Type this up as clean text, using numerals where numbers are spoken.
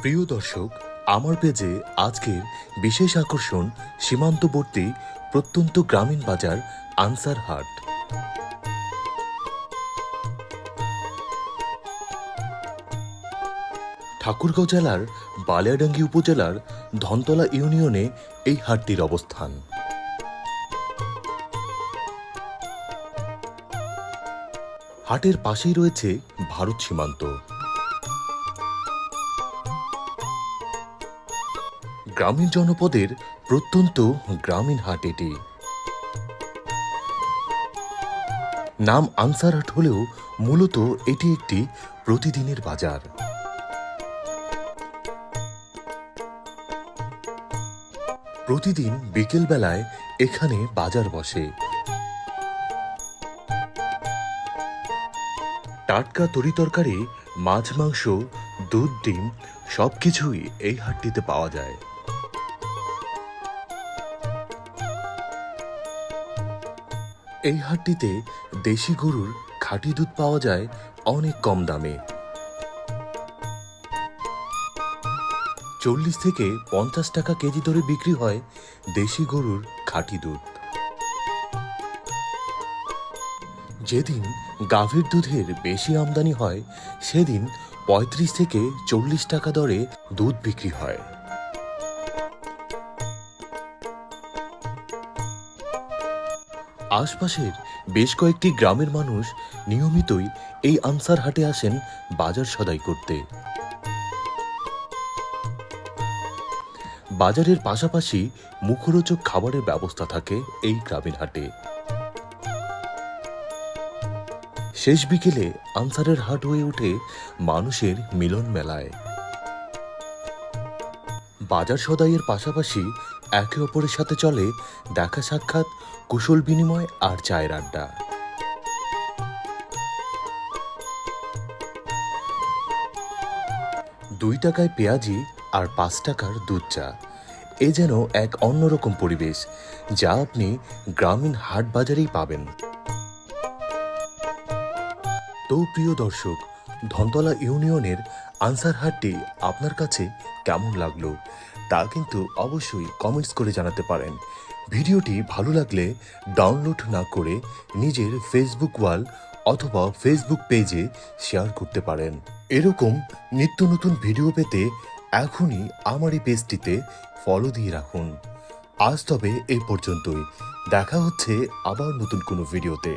প্রিয় দর্শক, আমার পেজে আজকের বিশেষ আকর্ষণ সীমান্তবর্তী প্রত্যন্ত গ্রামীণ বাজার আনসার হাট। ঠাকুরগাঁও জেলার বালিয়াডাঙ্গি উপজেলার ধনতলা ইউনিয়নে এই হাটটির অবস্থান। হাটের পাশেই রয়েছে ভারত সীমান্ত। গ্রামীণ জনপদের প্রত্যন্ত গ্রামীণ হাট এটি। নাম আনসার হাট হলেও মূলত এটি একটি প্রতিদিনের বাজার। প্রতিদিন বিকেল বেলায় এখানে বাজার বসে। টাটকা তরিতরকারি, মাছ, মাংস, দুধ, ডিম সবকিছুই এই হাটটিতে পাওয়া যায়। এই হাটটিতে দেশি গরুর খাঁটি দুধ পাওয়া যায় অনেক কম দামে। 40 থেকে 50 টাকা কেজি দরে বিক্রি হয় দেশি গরুর খাঁটি দুধ। যেদিন গাভীর দুধের বেশি আমদানি হয় সেদিন 35 থেকে 40 টাকা দরে দুধ বিক্রি হয়। আশপাশের বেশ কয়েকটি গ্রামের মানুষ নিয়মিতই এই আনসার হাটে আসেন বাজার সদাই করতে। বাজারের পাশাপাশি মুখরোচক খাবারের ব্যবস্থা থাকে এই গ্রামীণ হাটে। শেষ বিকেলে আনসারের হাট হয়ে ওঠে মানুষের মিলন মেলায়। বাজার সদাইয়ের পাশাপাশি একে অপরের সাথে চলে দেখা সাক্ষাৎ, কুশল বিনিময় আর চায়ের আড্ডা। ৳2 পেঁয়াজি আর 5 টাকার দুধ চা, এ যেন এক অন্যরকম পরিবেশ যা আপনি গ্রামীণ হাট বাজারেই পাবেন। তো প্রিয় দর্শক, ধনতলা ইউনিয়নের আনসার হাটটি আপনার কাছে কেমন লাগলো তা কিন্তু অবশ্যই কমেন্টস করে জানাতে পারেন। ভিডিওটি ভালো লাগলে ডাউনলোড না করে নিজের ফেসবুক ওয়াল অথবা ফেসবুক পেজে শেয়ার করতে পারেন। এরকম নিত্য নতুন ভিডিও পেতে এখনই আমার এই পেজটিতে ফলো দিয়ে রাখুন। আজ তবে এই পর্যন্তই, দেখা হচ্ছে আবার নতুন কোনো ভিডিওতে।